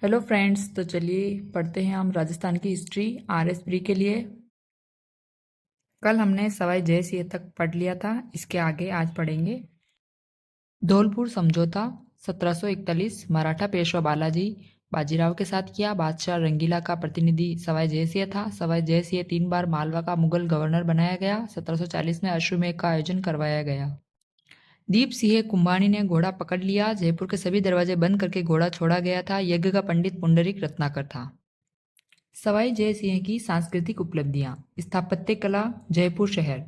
Hello friends, तो चलिए पढ़ते हैं हम राजस्थान की हिस्ट्री आरएस प्री के लिए। कल हमने सवाई जय सिंह तक पढ़ लिया था, इसके आगे आज पढ़ेंगे। धौलपुर समझौता 1741 मराठा पेशवा बालाजी बाजीराव के साथ किया। बादशाह रंगीला का प्रतिनिधि सवाई जय सिंह था। सवाई जय सिंह 3 बार मालवा का मुगल गवर्नर बनाया गया। 1740 में अश्वमेध का आयोजन करवाया गया। दीप सिंह कुंभानी ने घोड़ा पकड़ लिया। जयपुर के सभी दरवाजे बंद करके घोड़ा छोड़ा गया था। यज्ञ का पंडित पुंडरीक रत्नाकर था। सवाई जय सिंह की सांस्कृतिक उपलब्धियां। स्थापत्य कला, जयपुर शहर।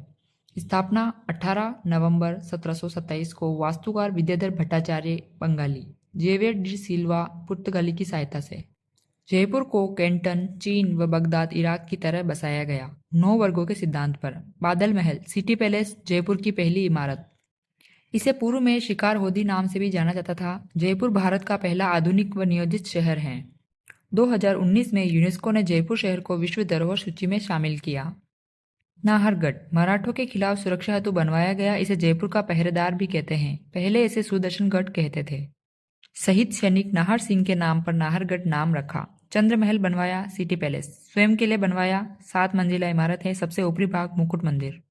स्थापना 18 नवंबर 1727 को वास्तुकार विद्याधर भट्टाचार्य बंगाली, जेवियर डी सिल्वा पुर्तगाली की सहायता से। जयपुर को कैंटन, चीन व बगदाद इराक की तरह बसाया गया। 9 वर्गों के सिद्धांत पर। बादल महल, सिटी पैलेस, जयपुर की पहली इमारत। इसे पूर्व में शिकार होदी नाम से भी जाना जाता था। जयपुर भारत का पहला आधुनिक व नियोजित शहर है। 2019 में यूनेस्को ने जयपुर शहर को विश्व धरोहर सूची में शामिल किया। नाहरगढ़ मराठों के खिलाफ सुरक्षा हेतु बनवाया गया। इसे जयपुर का पहरेदार भी कहते हैं। पहले इसे सुदर्शनगढ़ कहते थे। शहीद सैनिक नाहर सिंह के नाम पर नाहरगढ़ नाम रखा। चंद्र महल बनवाया। सिटी पैलेस स्वयं के लिए बनवाया। 7 मंजिला इमारत है। सबसे ऊपरी भाग मुकुट मंदिर।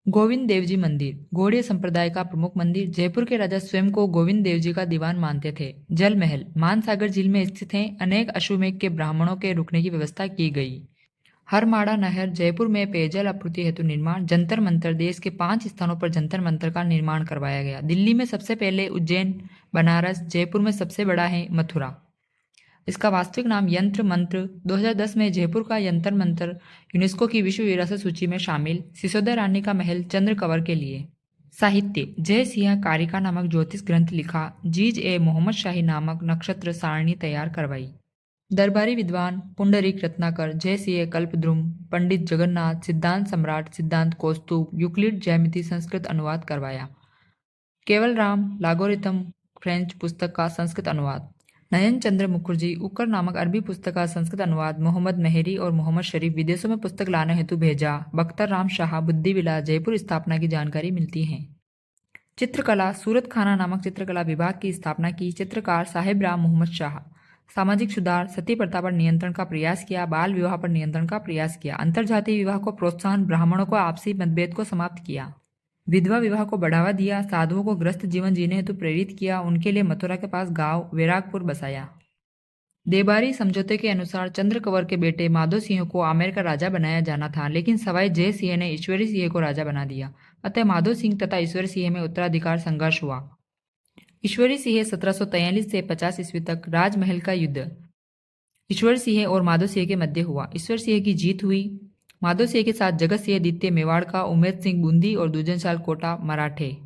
गोविंद देव जी मंदिर, गौड़ीय संप्रदाय का प्रमुख मंदिर। जयपुर के राजा स्वयं को गोविंद देव जी का दीवान मानते थे। जल महल मानसागर झील में स्थित है। अनेक अश्वमेध के ब्राह्मणों के रुकने की व्यवस्था की गई। हरमाड़ा नहर, जयपुर में पेयजल आपूर्ति हेतु निर्माण। जंतर मंतर, देश के 5 स्थानों पर जंतर मंतर का निर्माण करवाया गया। दिल्ली में सबसे पहले उज्जैन, बनारस। जयपुर में सबसे बड़ा है मथुरा। इसका वास्तविक नाम यंत्र मंत्र। 2010 में जयपुर का यंतर मंतर यूनेस्को की विश्व विरासत सूची में शामिल। सिसोदा रानी का महल चंद्र कंवर के लिए। साहित्य, जय सिंह कारिका नामक ज्योतिष ग्रंथ लिखा। जीज ए मोहम्मद शाही नामक नक्षत्र सारणी तैयार करवाई। दरबारी विद्वान पुंडरीक रत्नाकर, जय सिंह कल्पद्रुम, पंडित जगन्नाथ, सिद्धांत सम्राट, सिद्धांत कौस्तुभ, यूक्लिड ज्यामिति संस्कृत अनुवाद करवाया। केवल राम लागोरिथम फ्रेंच पुस्तक का संस्कृत अनुवाद। नयन चंद्र मुखर्जी उकर नामक अरबी पुस्तक का संस्कृत अनुवाद। मोहम्मद मेहरी और मोहम्मद शरीफ विदेशों में पुस्तक लाने हेतु भेजा। बख्तर राम शाह बुद्धि विलास, जयपुर स्थापना की जानकारी मिलती है। चित्रकला, सूरत खाना नामक चित्रकला विभाग की स्थापना की। चित्रकार साहिब राम मोहम्मद शाह। सामाजिक सुधार, सती प्रथा पर नियंत्रण का प्रयास किया। बाल विवाह पर नियंत्रण का प्रयास किया। अंतरजातीय विवाह को प्रोत्साहन, ब्राह्मणों को आपसी मतभेद को समाप्त किया। विधवा विवाह को बढ़ावा दिया। साधुओं को ग्रस्त जीवन जीने हेतु प्रेरित किया। उनके लिए मथुरा के पास गांव वैरागपुर बसाया। देबारी समझौते के अनुसार चंद्र कंवर के बेटे माधो सिंह को आमेर का राजा बनाया जाना था, लेकिन सवाई जय सिंह ने ईश्वरी सिंह को राजा बना दिया। अतः माधो सिंह तथा ईश्वरी सिंह में उत्तराधिकार संघर्ष हुआ। ईश्वरी सिंह 1743 से 50 ईस्वी तक राजमहल का युद्ध ईश्वर सिंह और माधो सिंह के मध्य हुआ। ईश्वर सिंह की जीत हुई। माधो सिंह के साथ जगत सिंह द्वितीय मेवाड़ का, उमेद सिंह बूंदी और दूजनशाल कोटा मराठे।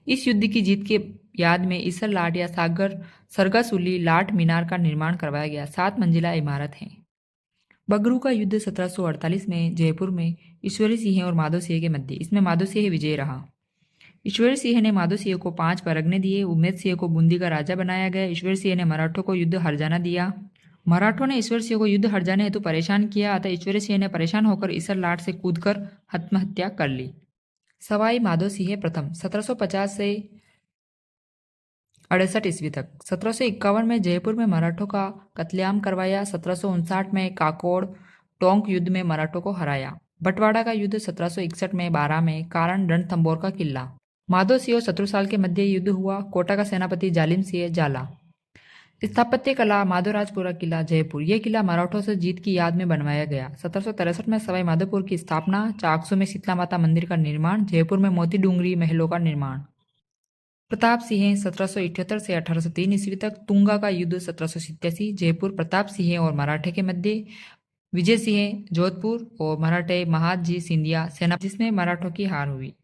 इस युद्ध की जीत के याद में ईसर लाट या सागर सरगासुली लाट मीनार का निर्माण करवाया गया। 7 मंजिला इमारत है। बगरू का युद्ध 1748 में जयपुर में ईश्वरी सिंह और माधो सिंह के मध्य। इसमें माधो सिंह विजयी रहा। ईश्वरी सिंह ने माधो सिंह को 5 परगने दिए। उमेद सिंह को बूंदी का राजा बनाया गया। ईश्वरी सिंह ने मराठों को युद्ध हर जाना दिया। मराठों ने ईश्वर सिंह को युद्ध हर जाने हेतु परेशान किया। अतः ईश्वरी सिंह ने परेशान होकर ईसर लाट से कूदकर आत्महत्या कर ली। सवाई माधो सिंह प्रथम 1750 से 68 ईस्वी तक। 1751 में जयपुर में मराठों का कत्लेआम करवाया। 1759 में काकोड़ टोंक युद्ध में मराठों को हराया। बंटवाड़ा का युद्ध 1761 में 12 में कारण रणथंभौर का किला। माधो सिंह और शत्रुसाल के मध्य युद्ध हुआ। कोटा का सेनापति जालिम सिंह जाला। स्थापत्य कला, माधोराजपुरा किला जयपुर। यह किला मराठों से जीत की याद में बनवाया गया। 1763 में सवाई माधोपुर की स्थापना। चाकसू में शीतला माता मंदिर का निर्माण। जयपुर में मोती डूंगरी महलों का निर्माण। प्रताप सिंह 1778 से 1803 ईस्वी तक। तुंगा का युद्ध 1787। जयपुर प्रताप सिंह और मराठे के मध्य। विजय सिंह जोधपुर और मराठे महादजी सिंधिया सेना, जिसमें मराठों की हार हुई।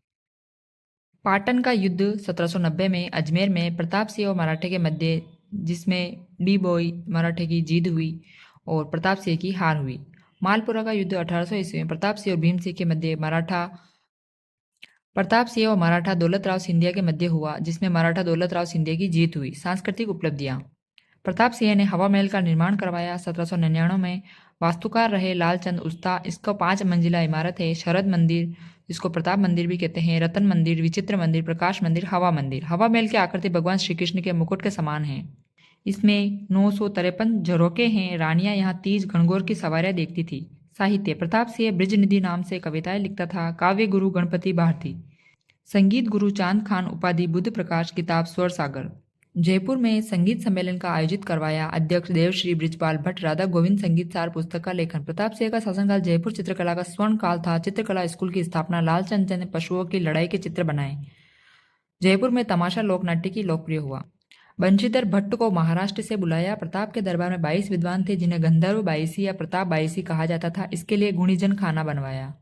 पाटन का युद्ध 1790 में अजमेर में प्रताप सिंह और मराठे के मध्य, जिसमें डी बॉय मराठे की जीत हुई और प्रताप सिंह की हार हुई। मालपुरा का युद्ध 1800 ईस्वी में प्रताप सिंह और भीम सिंह के मध्य प्रताप सिंह और मराठा दौलत राव सिंधिया के मध्य हुआ, जिसमें मराठा दौलत राव सिंधिया की जीत हुई। सांस्कृतिक उपलब्धियां। प्रताप सिंह ने हवा महल का निर्माण करवाया। 1799 में वास्तुकार रहे लालचंद उस्ता। इसका 5 मंजिला इमारत है। शरद मंदिर, जिसको प्रताप मंदिर भी कहते हैं, रतन मंदिर, विचित्र मंदिर, प्रकाश मंदिर, हवा मंदिर। हवा महल की आकृति भगवान श्री कृष्ण के मुकुट के समान है। इसमें 953 झरोखे हैं। रानियां यहाँ तीज घनघोर की सवारियां देखती थी। साहित्य, प्रताप सिंह बृजनिधि नाम से कविताएं लिखता था। काव्य गुरु गणपति भारती। संगीत गुरु चांद खान। उपाधि बुद्ध प्रकाश। किताब स्वर सागर। जयपुर में संगीत सम्मेलन का आयोजित करवाया। अध्यक्ष देवश्री बृजपाल भट्ट। राधा गोविंद संगीत सार पुस्तक का लेखन। प्रताप सिंह का शासनकाल जयपुर चित्रकला का स्वर्ण काल था। चित्रकला स्कूल की स्थापना। लालचंद ने पशुओं की लड़ाई के चित्र बनाए। जयपुर में तमाशा लोकनाट्य की लोकप्रिय हुआ। बंशीधर भट्ट को महाराष्ट्र से बुलाया। प्रताप के दरबार में 22 विद्वान थे जिन्हें गंधर्व बाईसी या प्रताप बाईसी कहा जाता था। इसके लिए गुणीजन खाना बनवाया।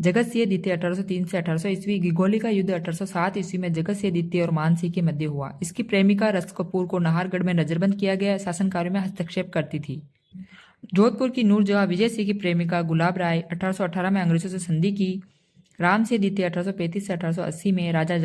जगत सिंह द्वितीय 1803 से 1800 ईस्वी। गिगोली का युद्ध 1807 ईस्वी में जगत सिंह द्वितीय और मान सिंह के मध्य हुआ। इसकी प्रेमिका रस कपूर को नाहरगढ़ में नजरबंद किया गया। शासन कार्यों में हस्तक्षेप करती थी। जोधपुर की नूरजहां विजय सिंह की प्रेमिका गुलाब राय 1818 में अंग्रेजों से संधि की। राम सिंह द्वितीय 1835 से 1880 में राजा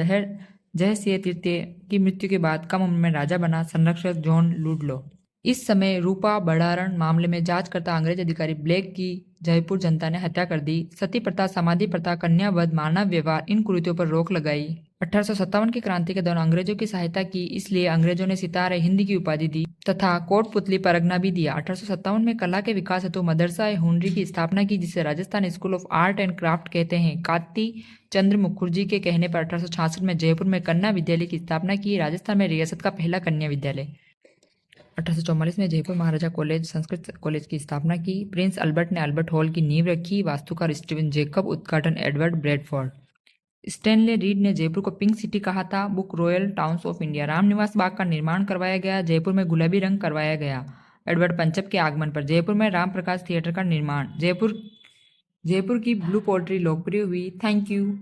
जय सिंह तृतीय की मृत्यु के बाद कम उम्र में राजा बना। संरक्षक जॉन लुडलो। इस समय रूपा भंडारण मामले में जांचकर्ता अंग्रेज अधिकारी ब्लेक की जयपुर जनता ने हत्या कर दी। सती प्रथा, समाधि प्रथा, कन्यावध, मानव व्यवहार, इन कुरीतियों पर रोक लगाई। 1857 की क्रांति के दौरान अंग्रेजों की सहायता की, इसलिए अंग्रेजों ने सितारे हिंद की उपाधि दी तथा कोटपुतली परगना भी दिया। 1857 में कला के विकास हेतु मदरसा हुनरी की स्थापना की, जिसे Rajasthan school of art and craft कहते हैं। काती चंद्र मुखर्जी के कहने पर 1866 में जयपुर में कन्या विद्यालय की स्थापना की। राजस्थान में रियासत का पहला कन्या विद्यालय। 1844 में जयपुर महाराजा कॉलेज संस्कृत कॉलेज की स्थापना की। प्रिंस अल्बर्ट ने अल्बर्ट हॉल की नींव रखी। वास्तुकार स्टीवन जेकब। उद्घाटन एडवर्ड ब्रैडफोर्ड। स्टैनले रीड ने जयपुर को पिंक सिटी कहा था। Book Royal Towns of India. Ramniwas Bagh का निर्माण करवाया गया। जयपुर में गुलाबी रंग करवाया गया। एडवर्ड पंचम के आगमन पर जयपुर में राम प्रकाश थिएटर का निर्माण। जयपुर की ब्लू पोल्ट्री लोकप्रिय हुई। Thank you.